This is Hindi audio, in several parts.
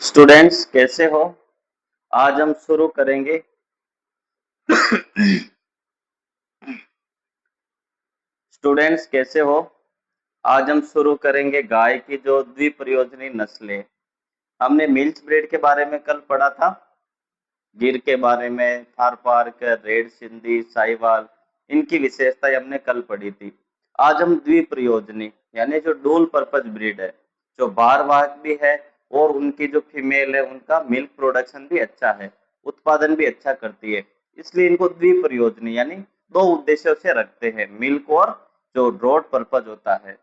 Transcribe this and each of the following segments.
स्टूडेंट्स कैसे हो? आज हम शुरू करेंगे स्टूडेंट्स कैसे हो? आज हम शुरू करेंगे गाय की जो द्विप्रयोजनी नस्लें। हमने मिल्च ब्रीड के बारे में कल पढ़ा था, गिर के बारे में, थारपारकर, रेड सिंधी, साहिवाल, इनकी विशेषताएं हमने कल पढ़ी थी। आज हम द्विप्रयोजनी यानी जो डुअल पर्पज ब्रीड है, जो भारवाहक भी है और उनकी जो फीमेल है उनका मिल्क प्रोडक्शन भी अच्छा है, उत्पादन भी अच्छा करती है, इसलिए इनको द्विप्रयोजनी यानी दो उद्देश्यों से रखते हैं, मिल्क और जो ड्रॉट पर्पज होता है।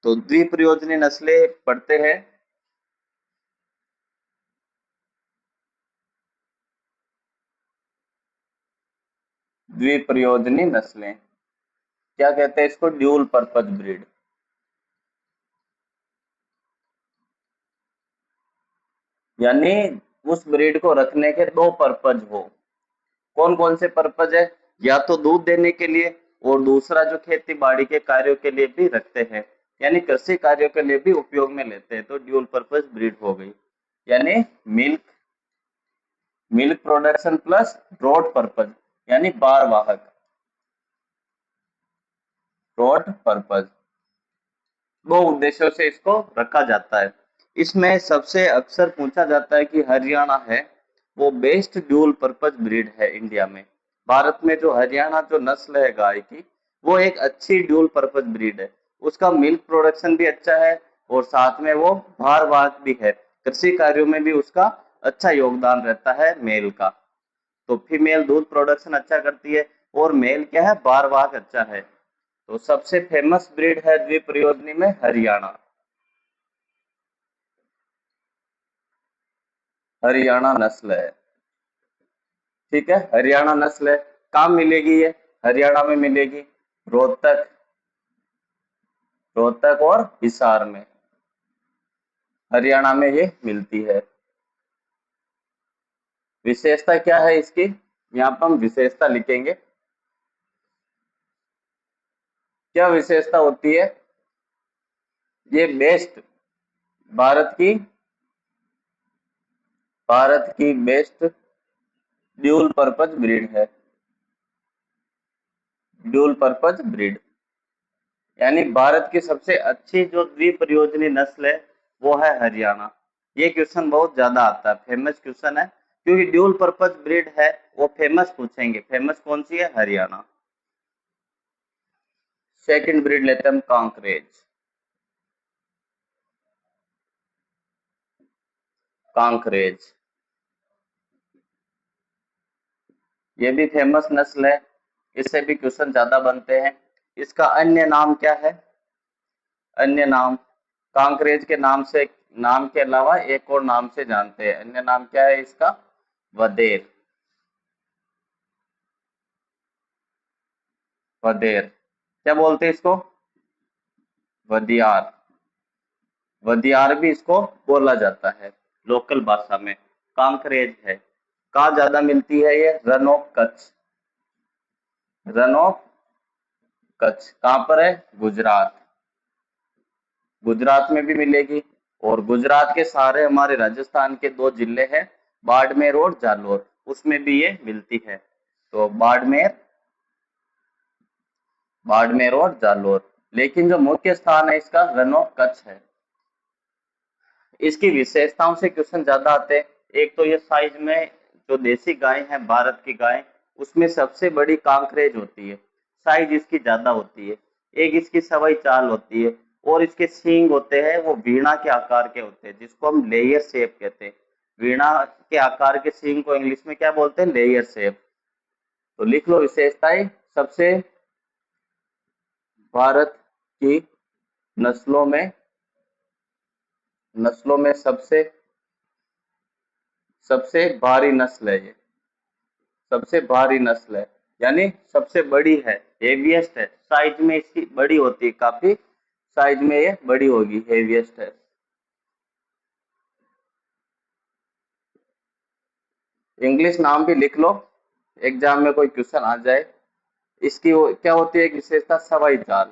तो द्विप्रयोजनी नस्लें पढ़ते हैं। द्विप्रयोजनी नस्लें क्या कहते हैं इसको? Dual purpose breed. यानी उस ब्रीड को रखने के दो पर्पज हो। कौन कौन से पर्पज है? या तो दूध देने के लिए, और दूसरा जो खेती बाड़ी के कार्यों के लिए भी रखते हैं, यानी कृषि कार्यों के लिए भी उपयोग में लेते हैं, तो ड्यूल पर्पज ब्रीड हो गई। यानी milk milk production plus draught purpose यानी बारवाहक। ड्रॉट पर्पज दो उद्देश्यों से इसको रखा जाता है। इसमें सबसे अक्सर पूछा जाता है कि हरियाणा है वो बेस्ट ड्यूल पर्पज ब्रीड है इंडिया में। भारत में जो हरियाणा जो नस्ल है गाय की, वो एक अच्छी ड्यूल पर्पज ब्रीड है। उसका मिल्क प्रोडक्शन भी अच्छा है और साथ में वो भारवाहक भी है। कृषि कार्यों में भी उसका अच्छा योगदान रहता है मेल का। तो फीमेल दूध प्रोडक्शन अच्छा करती है और मेल क्या है, भारवाहक अच्छा है। तो सबसे फेमस ब्रीड है द्विप्रयोजनी में हरियाणा। हरियाणा नस्ल है, ठीक है, हरियाणा नस्ल है। कहाँ मिलेगी ये? हरियाणा में मिलेगी, रोहतक, रोहतक और हिसार में, हरियाणा में ये मिलती है। विशेषता क्या है इसकी? यहाँ पर हम विशेषता लिखेंगे। क्या विशेषता होती है? ये बेस्ट भारत की बेस्ट ड्यूल पर्पज ब्रीड है। ड्यूल पर्पज ब्रीड यानी भारत की सबसे अच्छी जो द्विप्रयोजनी नस्ल है वो है हरियाणा। ये क्वेश्चन बहुत ज्यादा आता है, फेमस क्वेश्चन है, क्योंकि ड्यूल पर्पज ब्रीड है, वो फेमस पूछेंगे। फेमस कौन सी है? हरियाणा। सेकंड ब्रीड लेते हैं हम, कांकरेज। कांकरेज ये भी फेमस नस्ल है, इससे भी क्वेश्चन ज्यादा बनते हैं। इसका अन्य नाम क्या है? अन्य नाम कांकरेज के नाम से, नाम के अलावा एक और नाम से जानते हैं। अन्य नाम क्या है इसका? वदेर। वदेर क्या बोलते हैं इसको? वदियार। वदियार भी इसको बोला जाता है लोकल भाषा में। कांकरेज है। कहाँ ज्यादा मिलती है ये? Run of Kutch. Run of Kutch कहाँ पर है? गुजरात। गुजरात में भी मिलेगी। और गुजरात के सारे हमारे राजस्थान के दो जिले हैं, बाड़मेर और जालोर, उसमें भी ये मिलती है। तो बाड़मेर और जालोर, लेकिन जो मुख्य स्थान है इसका रन ऑफ कच्छ है। इसकी विशेषताओं से क्वेश्चन ज्यादा आते हैं। एक तो ये साइज में, जो देसी गाय है भारत की गाय, उसमें सबसे बड़ी कांकरेज होती है, साइज इसकी ज्यादा होती है। एक इसकी सवाई चाल होती है, और इसके सींग होते हैं वो वीणा के आकार के होते हैं, जिसको हम लेयर शेप कहते हैं। वीणा के आकार के सींग को इंग्लिश में क्या बोलते हैं? Layer shape. तो लिख लो विशेषताएं। सबसे भारत की नस्लों में सबसे सबसे भारी नस्ल है ये। सबसे भारी नस्ल है यानी सबसे बड़ी है, हेवीएस्ट है, साइज में इसकी बड़ी होती है काफी, साइज में ये बड़ी होगी, हेवीएस्ट है। इंग्लिश नाम भी लिख लो, एग्जाम में कोई क्वेश्चन आ जाए। इसकी क्या होती है एक विशेषता? सवाई चाल।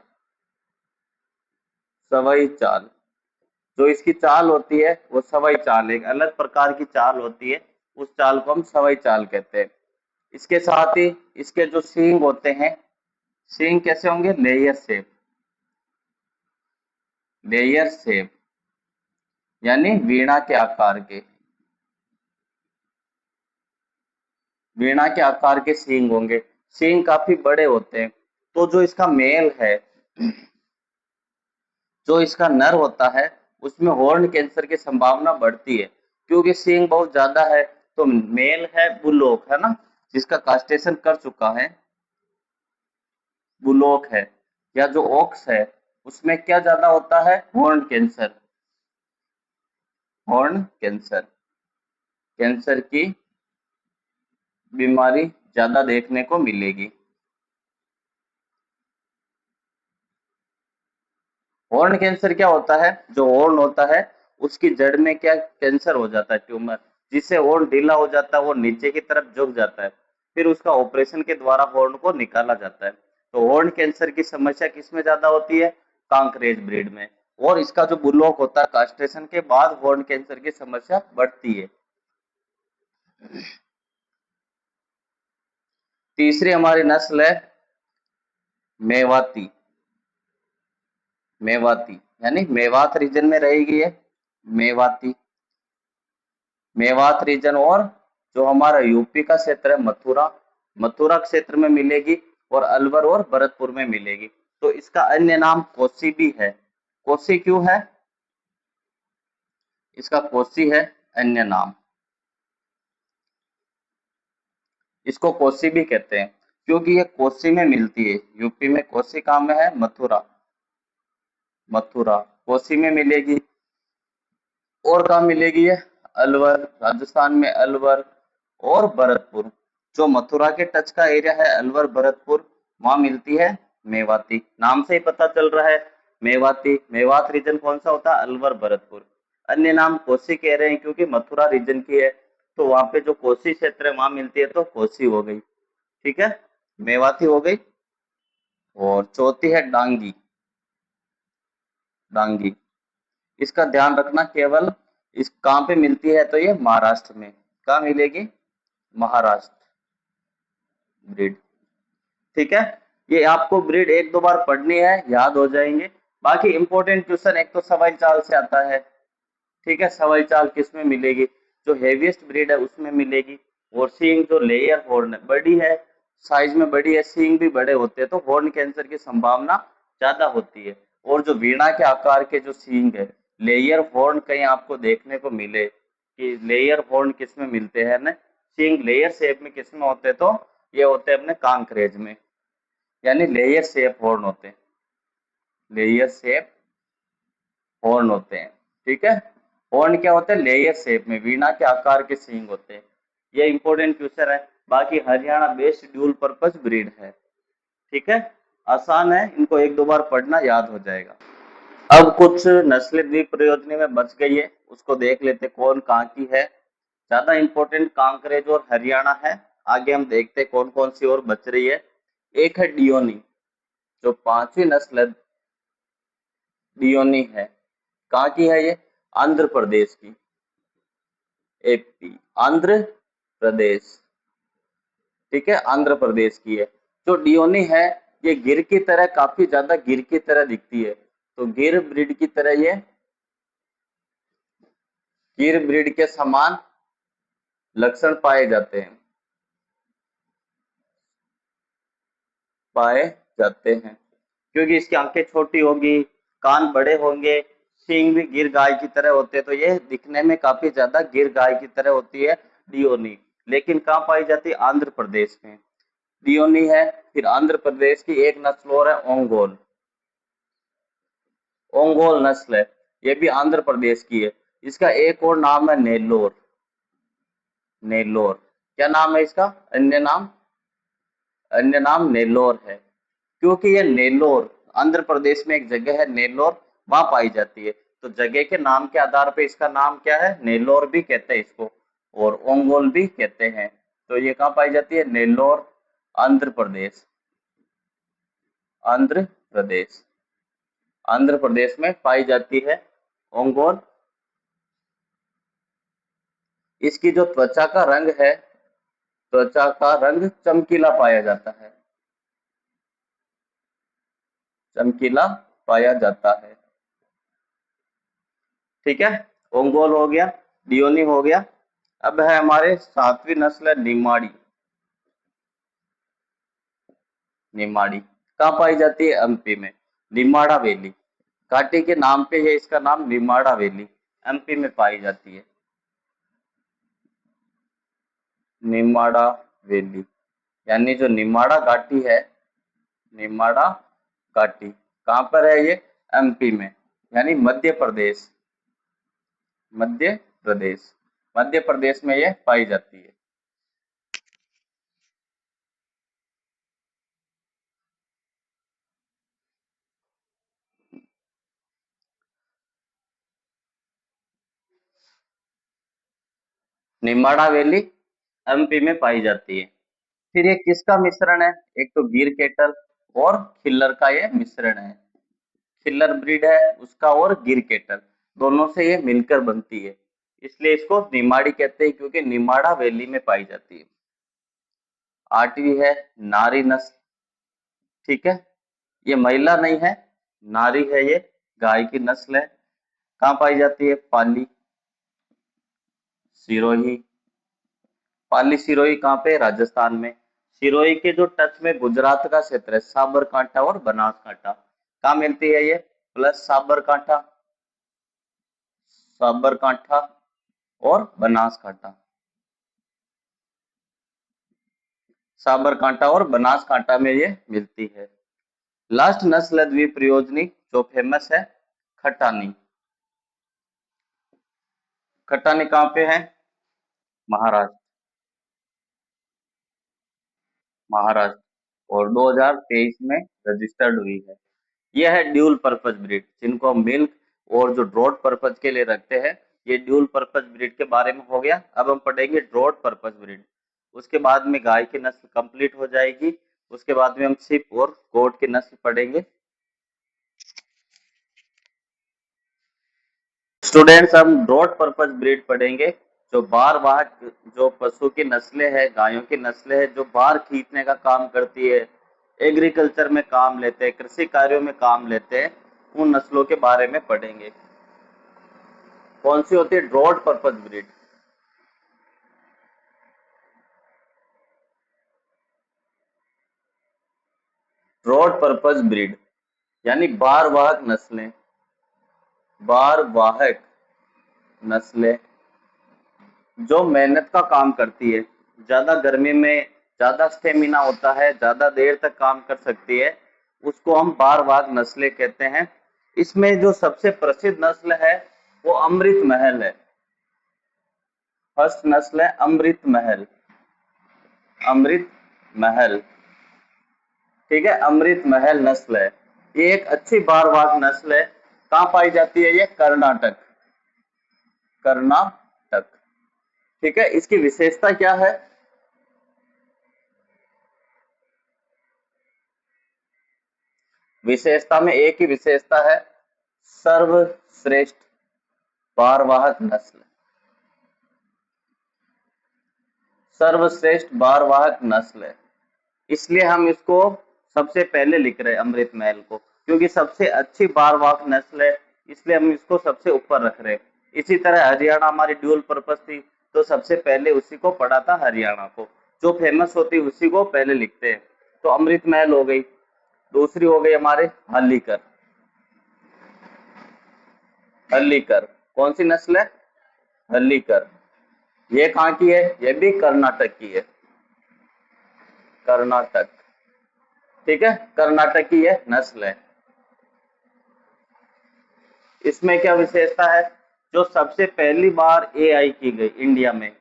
सवाई चाल जो इसकी चाल होती है वो सवाई चाल, एक अलग प्रकार की चाल होती है, उस चाल को हम सवाई चाल कहते हैं। इसके साथ ही इसके जो सींग होते हैं, सींग कैसे होंगे, लेयर शेप, लेयर शेप यानी वीणा के आकार के, वीणा के आकार के सींग होंगे। सींग काफी बड़े होते हैं। तो जो इसका मेल है, जो इसका नर होता है, उसमें हॉर्न कैंसर की संभावना बढ़ती है, क्योंकि सींग बहुत ज्यादा है। तो मेल है बुलोक, है ना, जिसका कास्ट्रेशन कर चुका है, बुलोक है, या जो ओक्स है, उसमें क्या ज्यादा होता है, horn cancer, horn cancer, cancer की बीमारी ज्यादा देखने को मिलेगी। हॉर्न कैंसर क्या होता है, जो हॉर्न होता है उसकी जड़ में क्या कैंसर हो जाता है, ट्यूमर, जिससे हॉर्न ढीला हो जाता है, वो नीचे की तरफ झुक जाता है, फिर उसका ऑपरेशन के द्वारा हॉर्न को निकाला जाता है। तो हॉर्न कैंसर की समस्या किसमें ज्यादा होती है, कांकरेज ब्रीड में। और इसका जो बुलॉक होता है, कास्ट्रेशन के बाद हॉर्न कैंसर की समस्या बढ़ती है। तीसरी हमारी नस्ल है मेवाती, मेवाती यानी मेवात रीजन में रहेगी ये, मेवाती, मेवात रीजन। और जो हमारा यूपी का क्षेत्र है मथुरा, मथुरा क्षेत्र में मिलेगी, और अलवर और भरतपुर में मिलेगी। तो इसका अन्य नाम कोसी भी है। कोसी क्यों है, इसका कोसी है अन्य नाम, इसको कोसी भी कहते हैं क्योंकि ये कोसी में मिलती है। यूपी में कोसी कहाँ में है, मथुरा, मथुरा कोसी में मिलेगी। और कहाँ मिलेगी ये, अलवर, राजस्थान में अलवर और भरतपुर। जो मथुरा के टच का एरिया है अलवर भरतपुर, वहां मिलती है मेवाती। नाम से ही पता चल रहा है मेवाती, मेवात रीजन कौन सा होता है, अलवर भरतपुर। अन्य नाम कोसी कह रहे हैं क्योंकि मथुरा रीजन की है, तो वहां पे जो कोसी क्षेत्र है वहां मिलती है, तो कोसी हो गई। ठीक है, मेवाती हो गई। और चौथी है डांगी, डांगी, इसका ध्यान रखना, केवल इस कहाँ पे मिलती है, तो ये महाराष्ट्र में, कहाँ मिलेगी, महाराष्ट्र ब्रीड। ठीक है, ये आपको ब्रीड एक दो बार पढ़नी है, याद हो जाएंगे। बाकी इंपॉर्टेंट क्वेश्चन एक तो सवाई चाल से आता है। ठीक है, सवाई चाल किस में मिलेगी, जो हेवीएस्ट ब्रीड है उसमें मिलेगी। और सींग जो लेयर हॉर्न बड़ी है, साइज में बड़ी है, सींग भी बड़े होते हैं, तो हॉर्न कैंसर की संभावना ज्यादा होती है। और जो वीणा के आकार के जो सींग है, लेयर हॉर्न कहीं आपको देखने को मिले कि लेयर हॉर्न किस में मिलते हैं ना, सींग लेयर शेप में किस में होते हैं, तो ये होते हैं अपने कांकरेज में, यानी लेयर शेप हॉर्न होते हैं, लेयर शेप हॉर्न होते हैं। ठीक है, हॉर्न क्या होते हैं, लेयर शेप में वीणा के आकार के सींग होते हैं। ये इंपॉर्टेंट क्वेश्चन है। बाकी Haryana based dual purpose breed है। ठीक है, आसान है, इनको एक दो बार पढ़ना, याद हो जाएगा। अब कुछ नस्लें द्विप्रयोजनी में बच गई है, उसको देख लेते कौन कहाँ की है। ज्यादा इंपॉर्टेंट कांकरेज और हरियाणा है, आगे हम देखते कौन कौन सी और बच रही है। एक है डियोनी, जो पांचवी नस्ल डियोनी है, कहाँ की है ये, आंध्र प्रदेश की, एपी, आंध्र प्रदेश। ठीक है, आंध्र प्रदेश की है। जो डियोनी है, ये गिर की तरह, काफी ज्यादा गिर की तरह दिखती है, तो गिर ब्रीड की तरह ये, गिर ब्रीड के समान लक्षण पाए जाते हैं, पाए जाते हैं, क्योंकि इसकी आंखें छोटी होगी, कान बड़े होंगे, सींग भी गिर गाय की तरह होते हैं, तो ये दिखने में काफी ज्यादा गिर गाय की तरह होती है डियोनी। लेकिन कहाँ पाई जाती है, आंध्र प्रदेश में डियोनी है। फिर आंध्र प्रदेश की एक नस्ल और है ओंगोल, ओंगोल नस्ल है, ये भी आंध्र प्रदेश की है। इसका एक और नाम है नेल्लोर, नेल्लोर, क्या नाम है इसका, अन्य नाम, अन्य नाम नेल्लोर है, क्योंकि ये नेल्लोर, आंध्र प्रदेश में एक जगह है नेल्लोर, वहां पाई जाती है। तो जगह के नाम के आधार पे इसका नाम क्या है, नेल्लोर भी कहते हैं इसको, और ओंगोल भी कहते हैं। तो ये कहाँ पाई जाती है, नेल्लोर, आंध्र प्रदेश, आंध्र प्रदेश, आंध्र प्रदेश में पाई जाती है ओंगोल। इसकी जो त्वचा का रंग है, त्वचा का रंग चमकीला पाया जाता है, चमकीला पाया जाता है। ठीक है, ओंगोल हो गया, डियोनी हो गया। अब है हमारे सातवीं नस्ल निमाड़ी। निमाड़ी कहाँ पाई जाती है? एमपी में, निमाड़ा वैली। घाटी के नाम पे है इसका नाम, निमाड़ा वैली, एमपी में पाई जाती है। निमाड़ा वैली, यानी जो निमाड़ा घाटी है, निमाड़ा घाटी कहाँ पर है ये? एमपी में, यानी मध्य प्रदेश, मध्य प्रदेश, मध्य प्रदेश में ये पाई जाती है। निमाड़ा वैली एमपी में पाई जाती है। फिर ये किसका मिश्रण है? एक तो गिर कैटल और खिल्लर का ये मिश्रण है। खिल्लर ब्रीड है उसका और गिर कैटल, दोनों से ये मिलकर बनती है, इसलिए इसको निमाड़ी कहते हैं, क्योंकि निमाड़ा वैली में पाई जाती है। आठवीं है नारी नस्ल। ठीक है, ये महिला नहीं है, नारी है, ये गाय की नस्ल है। कहाँ पाई जाती है? पाली सिरोही। पाली सिरोही कहाँ पे? राजस्थान में। सिरोही के जो टच में गुजरात का क्षेत्र है, साबरकांठा और बनासकांठा, कहाँ मिलती है ये? प्लस साबरकांठा, साबरकांठा और बनासकांठा, साबरकांठा और बनासकांठा में ये मिलती है। लास्ट नस्ल है द्विप्रयोजनी जो फेमस है, खटानी। खटानी कहाँ पे है? महाराष्ट्र, महाराष्ट्र, और 2023 में रजिस्टर्ड हुई है। यह है ड्यूल पर्पज ब्रीड, जिनको हम मिल्क और जो ड्रॉट पर्पज के लिए रखते हैं। ये ड्यूल पर्पज ब्रीड के बारे में हो गया। अब हम पढ़ेंगे ड्रॉट पर्पज ब्रीड, उसके बाद में गाय की नस्ल कंप्लीट हो जाएगी। उसके बाद में हम सिप और गोट की नस्ल पढ़ेंगे। स्टूडेंट्स, हम ड्रॉट पर्पज ब्रीड पढ़ेंगे। जो बार वाहक जो पशु की नस्लें हैं, गायों की नस्लें हैं, जो बार खींचने का काम करती है, एग्रीकल्चर में काम लेते हैं, कृषि कार्यों में काम लेते हैं, उन नस्लों के बारे में पढ़ेंगे। कौन सी होती है? Draught purpose breed. Draught purpose breed यानी बार वाहक नस्लें, बार वाहक नस्लें जो मेहनत का काम करती है, ज्यादा गर्मी में ज्यादा स्टेमिना होता है, ज्यादा देर तक काम कर सकती है, उसको हम बार वाहक नस्लें कहते हैं। इसमें जो सबसे प्रसिद्ध नस्ल है वो अमृत महल है। फर्स्ट नस्ल है अमृत महल, अमृत महल। ठीक है, अमृत महल नस्ल है, ये एक अच्छी बार वाहक नस्ल है। कहाँ पाई जाती है ये? कर्नाटक, कर्नाटक। ठीक है, इसकी विशेषता क्या है? विशेषता में एक ही विशेषता है, सर्वश्रेष्ठ बारवाहक नस्ल, सर्वश्रेष्ठ बारवाहक नस्ल है। इसलिए हम इसको सबसे पहले लिख रहे हैं अमृत महल को, क्योंकि सबसे अच्छी बारवाहक नस्ल है, इसलिए हम इसको सबसे ऊपर रख रहे हैं। इसी तरह हरियाणा हमारी ड्यूल पर्पस थी, तो सबसे पहले उसी को पढ़ा था, हरियाणा को। जो फेमस होती उसी को पहले लिखते हैं। तो अमृत महल हो गई। दूसरी हो गई हमारे हल्लीकर, हल्लीकर कौन सी नस्ल है? हल्लीकर। ये कहाँ की है? ये भी कर्नाटक की है, कर्नाटक। ठीक है, कर्नाटक की ये नस्ल है। इसमें क्या विशेषता है? जो सबसे पहली बार एआई की गई इंडिया में,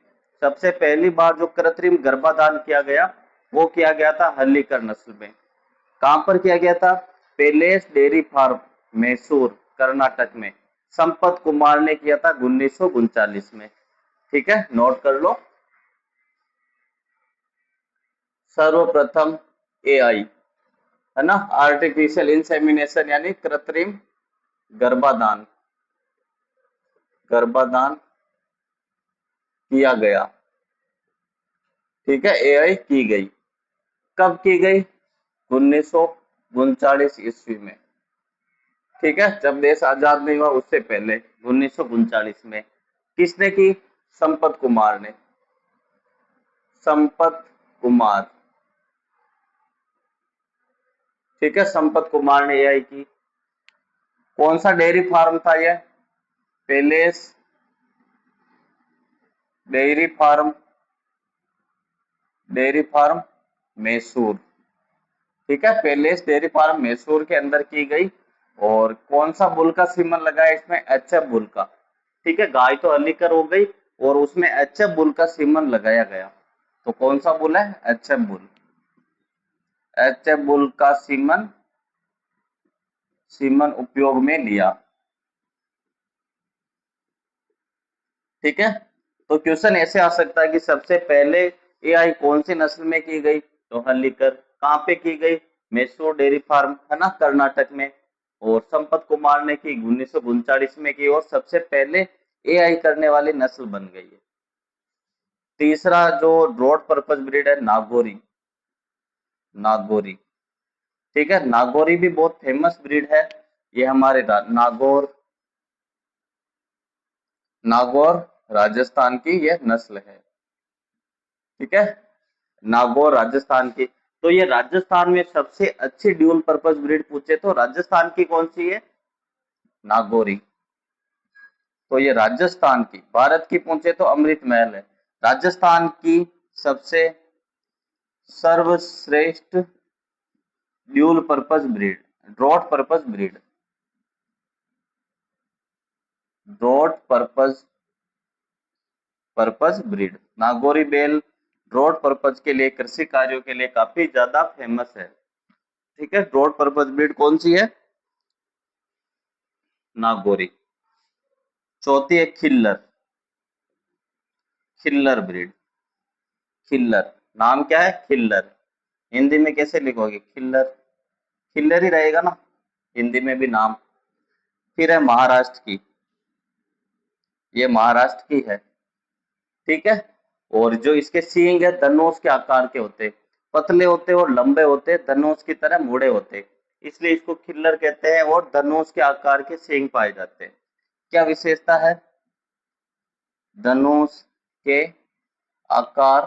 सबसे पहली बार जो कृत्रिम गर्भाधान किया गया, वो किया गया था हल्लीकर नस्ल में। कहां पर किया गया था? Palace dairy farm, Mysore, Karnataka में। संपत कुमार ने किया था 1939 में। ठीक है, नोट कर लो। सर्वप्रथम एआई, है ना, आर्टिफिशियल इंसेमिनेशन यानी कृत्रिम गर्भाधान, गर्भाधान किया गया। ठीक है, एआई की गई। कब की गई? 1939 ईस्वी में। ठीक है, जब देश आजाद नहीं हुआ उससे पहले 1939 में। किसने की? संपत कुमार ने। संपत कुमार। ठीक है, संपत कुमार ने एआई की। कौन सा डेयरी फार्म था यह? Palace dairy farm, dairy farm Mysore. ठीक है, पैलेस डेयरी फार्म मैसूर के अंदर की गई। और कौन सा बुल का सीमन लगाया इसमें? एचएफ बुल का। ठीक है, गाय तो अलीकर हो गई और उसमें एचएफ बुल का सीमन लगाया गया। तो कौन सा बुल है? HF bull. एचएफ बुल का सीमन, सीमन उपयोग में लिया। ठीक है, तो क्वेश्चन ऐसे आ सकता है कि सबसे पहले एआई कौन सी नस्ल में की गई? तो हल्लीकर। कहाँ पे की गई? मैसूर डेयरी फार्म, है ना, कर्नाटक में। और संपत कुमार ने की 1939 में की, और सबसे पहले एआई करने वाली नस्ल बन गई है। तीसरा जो रोड पर्पज ब्रीड है, नागौरी। नागौरी। ठीक है, नागौरी भी बहुत फेमस ब्रीड है। ये हमारे नागौर, नागौर राजस्थान की यह नस्ल है। ठीक है, नागौर राजस्थान की। तो ये राजस्थान में सबसे अच्छी ड्यूल पर्पज ब्रीड पूछे तो राजस्थान की कौन सी है? नागौरी। तो ये राजस्थान की। भारत की पूछे तो अमृत महल है। राजस्थान की सबसे सर्वश्रेष्ठ dual purpose breed, draught purpose breed, draught purpose breed Nagori बेल ड्रॉट पर्पज के लिए, कृषि कार्यों के लिए काफी ज्यादा फेमस है। ठीक है, ड्रॉट पर्पज ब्रीड कौन सी है? नागौरी। चौथी है खिल्लर। खिल्लर ब्रीड। खिल्लर, नाम क्या है? खिल्लर। हिंदी में कैसे लिखोगे? खिल्लर। खिल्लर ही रहेगा ना हिंदी में भी नाम। फिर है महाराष्ट्र की। ये महाराष्ट्र की है। ठीक है, और जो इसके सींग है धनुष के आकार के होते, पतले होते और लंबे होते, धनुष की तरह मुड़े होते, इसलिए इसको खिल्लर कहते हैं। और धनुष के आकार के सींग पाए जाते हैं। क्या विशेषता है? धनुष के आकार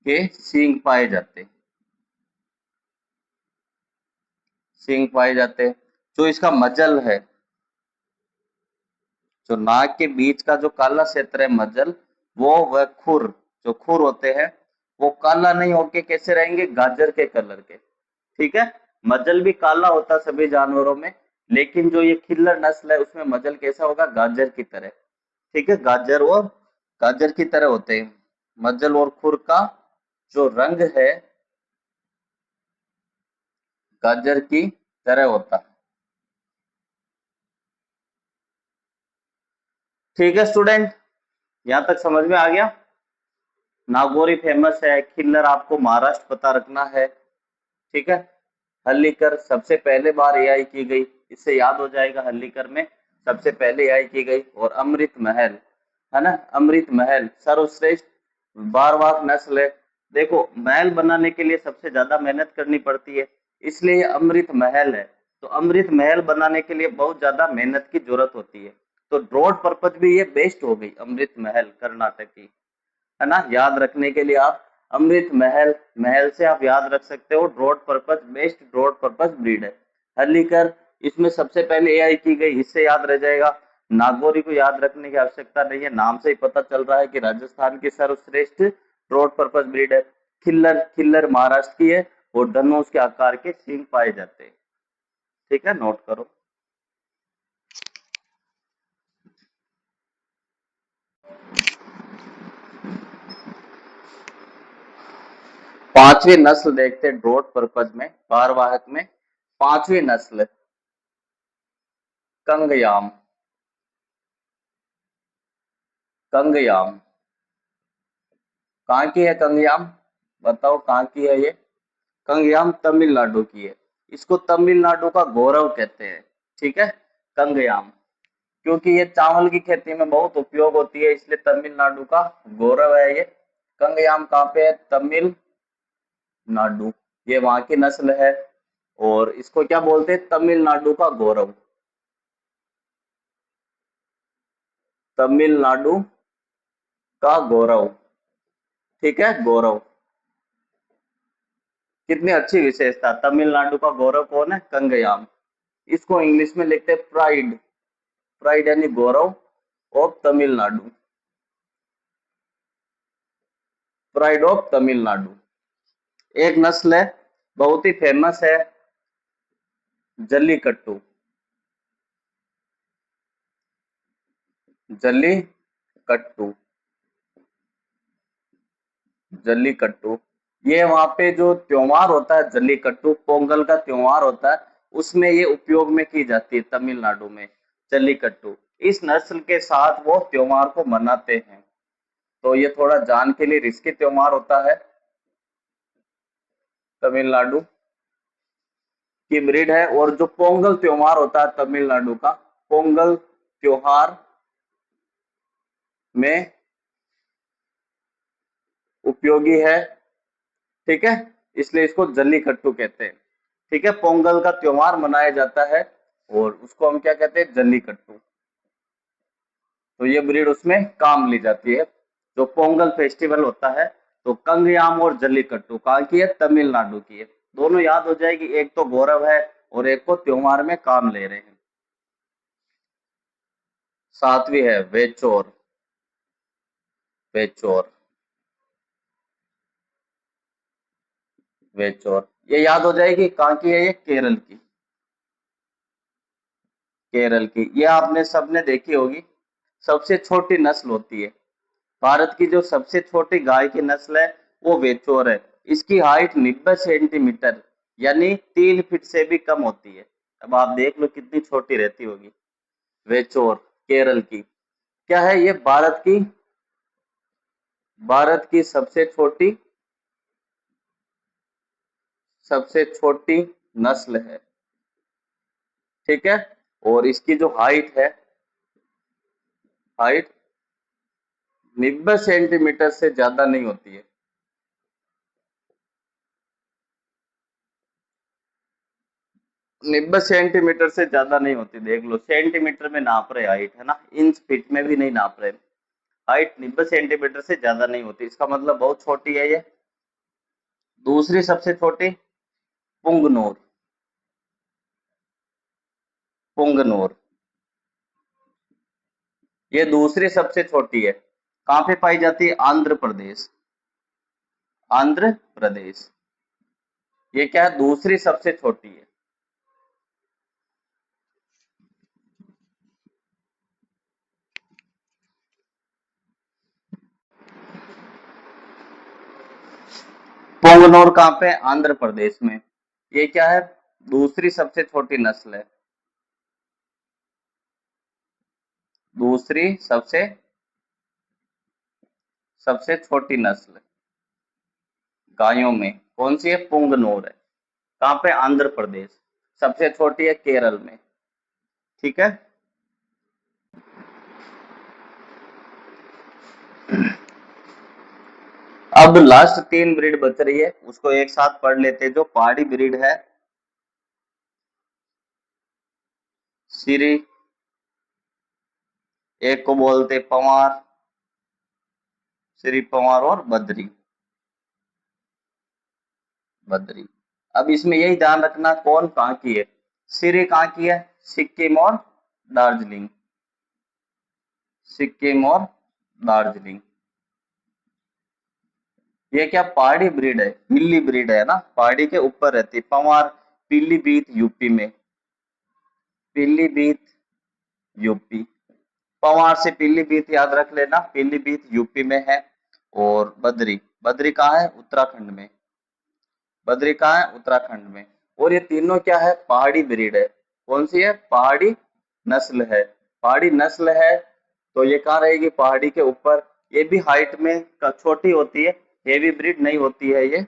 के सींग पाए जाते, सींग पाए जाते। जो इसका मजल है, जो नाक के बीच का जो काला क्षेत्र है मजल, वो वह खुर, जो खुर होते हैं वो काला नहीं होके कैसे रहेंगे? गाजर के कलर के। ठीक है, मजल भी काला होता है सभी जानवरों में, लेकिन जो ये खिल्लर नस्ल है उसमें मजल कैसा होगा? गाजर की तरह। ठीक है, गाजर और गाजर की तरह होते हैं मजल, और खुर का जो रंग है गाजर की तरह होता है। ठीक है स्टूडेंट, यहां तक समझ में आ गया? नागौरी फेमस है, खिल्लर आपको महाराष्ट्र पता रखना है। ठीक है, हल्लीकर सबसे पहले बार एआई की गई, इससे याद हो जाएगा हल्लीकर में सबसे पहले एआई की गई। और अमृत महल, है ना, अमृत महल सर्वश्रेष्ठ बारवाक नस्ल है। देखो, महल बनाने के लिए सबसे ज्यादा मेहनत करनी पड़ती है, इसलिए ये अमृत महल है। तो अमृत महल बनाने के लिए बहुत ज्यादा मेहनत की जरूरत होती है। तो रोड पर्पज भी ये बेस्ट हो गई, अमृत महल कर्नाटक की, है ना। याद रखने के लिए आप अमृत महल, महल से आप याद रख सकते हो। Draught purpose, best draught purpose breed है हल्लीकर। इसमें सबसे पहले एआई की गई, इससे याद रह जाएगा। नागौरी को याद रखने की आवश्यकता नहीं है, नाम से ही पता चल रहा है कि राजस्थान की सर्वश्रेष्ठ ड्रॉट पर्पज ब्रीड है। खिल्लर, खिल्लर महाराष्ट्र की है और धनुष के आकार के सींग पाए जाते हैं। ठीक है, नोट करो। पांचवी नस्ल देखते ड्रॉट पर्पज में, भारवाहक में। पांचवी नस्ल कंगयाम। कंगयाम कहाँ की है? कंगयाम बताओ कहाँ की है ये? कंगयाम तमिलनाडु की है। इसको तमिलनाडु का गौरव कहते हैं। ठीक है, कंगयाम। क्योंकि ये चावल की खेती में बहुत उपयोग होती है, इसलिए तमिलनाडु का गौरव है ये। कंगयाम कहाँ पे है? तमिलनाडु, ये वहां की नस्ल है और इसको क्या बोलते हैं? तमिलनाडु का गौरव। तमिलनाडु का गौरव, ठीक है, गौरव। कितनी अच्छी विशेषता, तमिलनाडु का गौरव कौन है? कंगयाम। इसको इंग्लिश में लिखते हैं प्राइड, प्राइड यानी गौरव of Tamil Nadu, pride of Tamil Nadu. एक नस्ल है बहुत ही फेमस है, जल्लीकट्टू, जल्लीकट्टू, जल्लीकट्टू। ये वहां पे जो त्योहार होता है जल्लीकट्टू, पोंगल का त्योहार होता है, उसमें ये उपयोग में की जाती है तमिलनाडु में, जल्लीकट्टू। इस नस्ल के साथ वो त्योहार को मनाते हैं, तो ये थोड़ा जान के लिए रिस्की त्योहार होता है। तमिलनाडु की ब्रीड है। और जो पोंगल त्योहार होता है तमिलनाडु का, पोंगल त्योहार में उपयोगी है, ठीक है, इसलिए इसको जल्लीकट्टू कहते हैं। ठीक है, पोंगल का त्योहार मनाया जाता है और उसको हम क्या कहते हैं? जल्लीकट्टू। तो ये ब्रीड उसमें काम ली जाती है। जो पोंगल फेस्टिवल होता है, तो कंगयाम और जल्लीकट्टू कहाँ की है? तमिलनाडु की है। दोनों याद हो जाएगी, एक तो गौरव है और एक को त्योहार में काम ले रहे हैं। सातवीं है वेचोर, वेचोर, वेचोर। ये याद हो जाएगी, कहाँ की है? ये केरल की, केरल की। ये आपने सबने देखी होगी, सबसे छोटी नस्ल होती है। भारत की जो सबसे छोटी गाय की नस्ल है वो वेचोर है। इसकी हाइट 90 सेंटीमीटर यानी 3 फीट से भी कम होती है। अब आप देख लो कितनी छोटी रहती होगी। वेचोर, केरल की। क्या है ये? भारत की सबसे छोटी नस्ल है, ठीक है। और इसकी जो हाइट है, हाइट 90 सेंटीमीटर से ज्यादा नहीं होती है। 90 सेंटीमीटर से ज्यादा नहीं होती, देख लो, सेंटीमीटर में नाप रहे हाइट, है ना, इंच फीट में भी नहीं नाप रहे। हाइट 90 सेंटीमीटर से ज्यादा नहीं होती, इसका मतलब बहुत छोटी है ये। दूसरी सबसे छोटी पुंगनूर, पुंगनूर, ये दूसरी सबसे छोटी है। कहाँ पे पाई जाती है? आंध्र प्रदेश, आंध्र प्रदेश। ये क्या है? दूसरी सबसे छोटी है। पोंगनूर कहाँ पे? आंध्र प्रदेश में। ये क्या है? दूसरी सबसे छोटी नस्ल है, दूसरी सबसे सबसे छोटी नस्ल गायों में कौन सी है? पुंगनूर है। कहाँ पे? आंध्र प्रदेश। सबसे छोटी है केरल में, ठीक है। अब लास्ट 3 ब्रीड बच रही है, उसको एक साथ पढ़ लेते हैं। जो पहाड़ी ब्रीड है, सीरी, एक को बोलते पंवार, श्री पंवार, और बद्री, बद्री। अब इसमें यही ध्यान रखना कौन कहाँ की है। सीरी कहाँ की है? सिक्किम और दार्जिलिंग, सिक्किम और दार्जिलिंग। ये क्या? पहाड़ी ब्रीड है, हिली ब्रीड है ना, पहाड़ी के ऊपर रहती है। पंवार पीलीभीत यूपी में, पीलीभीत यूपी। पंवार से पीलीभीत याद रख लेना, पीलीभीत यूपी में है। और बद्री, बद्री कहाँ है? उत्तराखंड में, बद्री कहाँ है? उत्तराखंड में। और ये तीनों क्या है? पहाड़ी ब्रीड है। कौन सी है? पहाड़ी नस्ल है, पहाड़ी नस्ल है। तो ये कहाँ रहेगी? पहाड़ी के ऊपर। ये भी हाइट में छोटी होती है, हेवी ब्रीड नहीं होती है ये।